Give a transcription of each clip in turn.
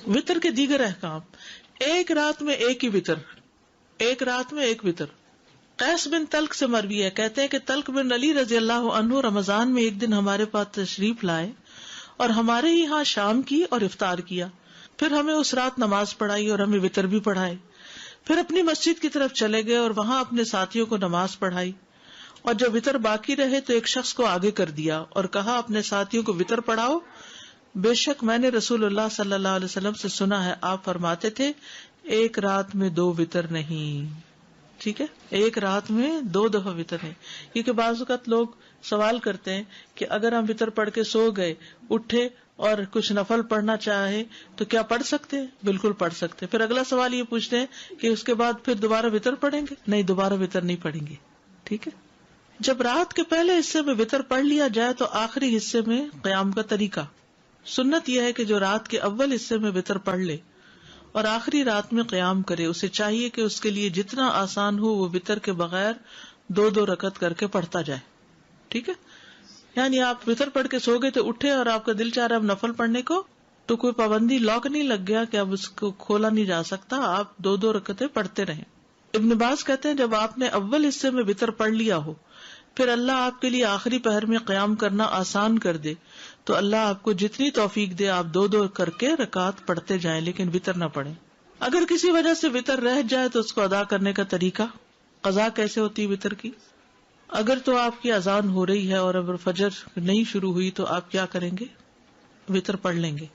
وطر کے دیگر احکام، ایک رات میں ایک ہی وطر، ایک رات میں ایک وطر۔ قیس بن طلق سے مروی ہے، کہتے ہیں کہ طلق بن علی رضی اللہ عنہ رمضان میں ایک دن ہمارے پاس تشریف لائے اور ہمارے ہی ہاں شام کی اور افطار کیا، پھر ہمیں اس رات نماز پڑھائی اور ہمیں وطر بھی پڑھائے، پھر اپنی مسجد کی طرف چلے گئے اور وہاں اپنے ساتھیوں کو نماز پڑھائی، اور جب وطر باقی رہے تو ایک شخص کو آگے کر دیا اور کہا اپنے ساتھیوں کو وطر پڑھاؤ، بے شک میں نے رسول اللہ صلی اللہ علیہ وسلم سے سنا ہے آپ فرماتے تھے ایک رات میں 2 وطر نہیں، ٹھیک ہے، ایک رات میں 2 دفعہ وطر نہیں، کیونکہ بعض اوقات لوگ سوال کرتے ہیں کہ اگر ہم وطر پڑھ کے سو گئے، اٹھے اور کچھ نفل پڑھنا چاہے تو کیا پڑھ سکتے ہیں؟ بالکل پڑھ سکتے ہیں۔ پھر اگلا سوال یہ پوچھتے ہیں کہ اس کے بعد پھر دوبارہ وطر پڑھیں گے؟ نہیں، دوبارہ وطر نہیں پڑھیں گے، ٹھیک ہے۔ جب رات کے پہلے حصے میں وطر پڑھ لیا جائے تو آخری حصے میں قیام کا طریقہ، سنت یہ ہے کہ جو رات کے اول حصے میں وطر پڑھ لے اور آخری رات میں قیام کرے، اسے چاہیے کہ اس کے لیے جتنا آسان ہو وہ وطر کے بغیر 2 رکعت کر کے پڑھتا جائے، ٹھیک ہے۔ یعنی آپ وطر پڑھ کے سو گئے تو اٹھے اور آپ کا دل چاہ رہا ہے نفل پڑھنے کو، تو کوئی پابندی لاک نہیں لگ گیا کہ اب اس کو کھولا نہیں جا سکتا، آپ 2 رکعتیں پڑھتے رہیں۔ ابن باز کہتے ہیں جب آپ نے اول حصے میں وطر پڑھ لیا ہو، پھر اللہ آپ کے لیے آخری پہر میں قیام کرنا آسان کر دے تو اللہ آپ کو جتنی توفیق دے آپ 2 کر کے رکعت پڑھتے جائیں، لیکن وطر نہ پڑھیں۔ اگر کسی وجہ سے وطر رہ جائے تو اس کو ادا کرنے کا طریقہ، قضا کیسے ہوتی ہے وطر کی؟ اگر تو آپ کی اذان ہو رہی ہے اور اگر فجر نہیں شروع ہوئی تو آپ کیا کریں گے؟ وطر پڑھ لیں گے۔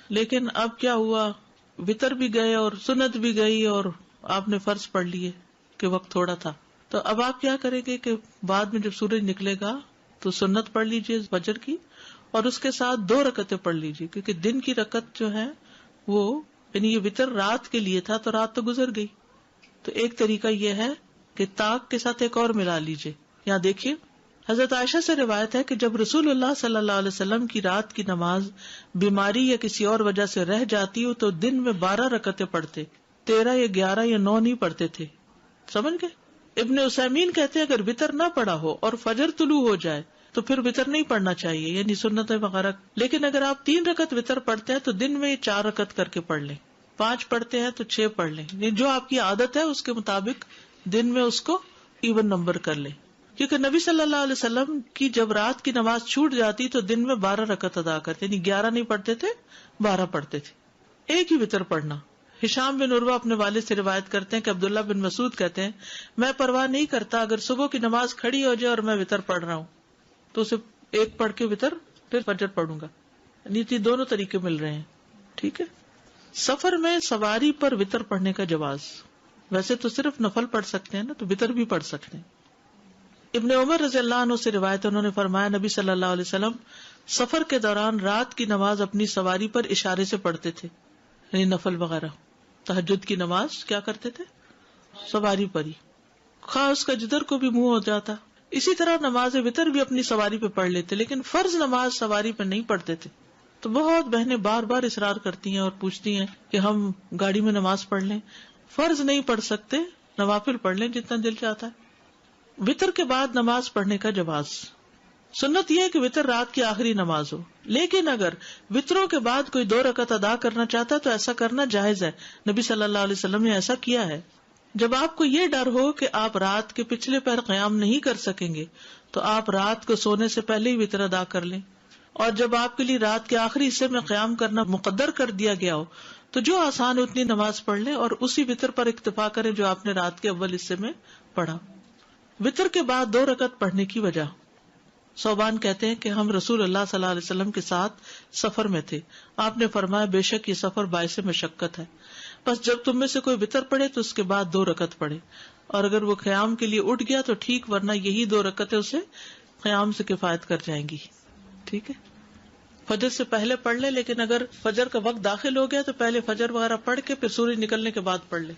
لیکن اب کیا ہوا، وطر بھی گئے اور سنت بھی گئی اور آپ نے فرض پڑھ لیے کہ وقت تھوڑا تھا، تو اب آپ کیا کریں گے کہ بعد میں جب سورج نکلے گا تو سنت پڑھ لیجیے فجر کی اور اس کے ساتھ 2 رکعتیں پڑھ لیجیے، کیونکہ دن کی رکعت جو ہے وہ، یعنی یہ وطر رات کے لیے تھا تو رات تو گزر گئی، تو ایک طریقہ یہ ہے کہ طاق کے ساتھ ایک اور ملا لیجیے۔ یہاں دیکھیے حضرت عائشہ سے روایت ہے کہ جب رسول اللہ صلی اللہ علیہ وسلم کی رات کی نماز بیماری یا کسی اور وجہ سے رہ جاتی ہو تو دن میں 12 رکعتیں پڑھتے، 13 یا 11 یا 9 نہیں پڑھتے تھے، سمجھ گئے؟ ابن عثیمین کہتے ہیں اگر وطر نہ پڑھا ہو اور فجر طلوع ہو جائے تو پھر وطر نہیں پڑھنا چاہیے، یعنی سنتیں وغیرہ، لیکن اگر آپ 3 رکعت وطر پڑھتے ہیں تو دن میں 4 رکعت کر کے پڑھ لیں، 5 پڑھتے ہیں تو 6 پڑھ لیں، یعنی جو آپ کی عادت ہے اس کے مطابق دن میں اس کو ایون نمبر کر لیں، کیونکہ نبی صلی اللہ علیہ وسلم کی جب رات کی نماز چھوٹ جاتی تو دن میں 12 رکعت ادا کرتے، یعنی 11 نہیں پڑھتے تھے، 12 پڑھتے تھے، ایک ہی وطر پڑھنا۔ ہشام بن عروہ اپنے والد سے روایت کرتے ہیں کہ عبداللہ بن مسعود کہتے ہیں میں پرواہ نہیں کرتا اگر صبح کی نماز کھڑی ہو جائے اور میں وطر پڑھ رہا ہوں تو اسے ایک پڑھ کے وطر پھر فجر پڑھوں گا، نیتی دونوں طریقے مل رہے ہیں، ٹھیک ہے۔ سفر میں سواری پر وطر پڑھنے کا جواز، ویسے تو صرف نفل پڑھ سکتے ہیں نا، تو وطر بھی پڑھ سکتے ہیں۔ ابن عمر رضی اللہ عنہ سے روایت، انہوں نے فرمایا نبی صلی اللہ علیہ وسلم سفر کے دوران رات کی نماز اپنی سواری پر اشارے سے پڑھتے تھے، یعنی نفل وغیرہ، تہجد کی نماز کیا کرتے تھے؟ سواری پر ہی، خواہ اس کا جدھر کو بھی منہ ہو جاتا۔ اسی طرح نماز وطر بھی اپنی سواری پہ پڑھ لیتے، لیکن فرض نماز سواری پہ نہیں پڑھتے تھے۔ تو بہت بہنیں بار بار اصرار کرتی ہیں اور پوچھتی ہیں کہ ہم گاڑی میں نماز پڑھ لیں، فرض نہیں پڑھ سکتے، نوافل پڑھ لیں جتنا دل چاہتا ہے۔ وطر کے بعد نماز پڑھنے کا جواز، سنت یہ ہے کہ وطر رات کی آخری نماز ہو، لیکن اگر وطروں کے بعد کوئی 2 رکعت ادا کرنا چاہتا ہے تو ایسا کرنا جائز ہے، نبی صلی اللہ علیہ وسلم نے ایسا کیا ہے۔ جب آپ کو یہ ڈر ہو کہ آپ رات کے پچھلے پہر قیام نہیں کر سکیں گے تو آپ رات کو سونے سے پہلے ہی وطر ادا کر لیں، اور جب آپ کے لیے رات کے آخری حصے میں قیام کرنا مقدر کر دیا گیا ہو تو جو آسان اتنی نماز پڑھ لیں اور اسی وطر پر اکتفا کریں جو آپ نے رات کے اول حصے میں پڑھا۔ وطر کے بعد 2 رکعت پڑھنے کی وجہ، صوبان کہتے ہیں کہ ہم رسول اللہ صلی اللہ علیہ وسلم کے ساتھ سفر میں تھے، آپ نے فرمایا بے شک یہ سفر باعث مشقت ہے، بس جب تم میں سے کوئی وطر پڑھے تو اس کے بعد 2 رکعت پڑھے، اور اگر وہ قیام کے لیے اٹھ گیا تو ٹھیک، ورنہ یہی 2 رکعتیں اسے قیام سے کفایت کر جائیں گی، ٹھیک ہے۔ فجر سے پہلے پڑھ لے، لیکن اگر فجر کا وقت داخل ہو گیا تو پہلے فجر وغیرہ پڑھ کے پھر سورج نکلنے کے بعد پڑھ لے۔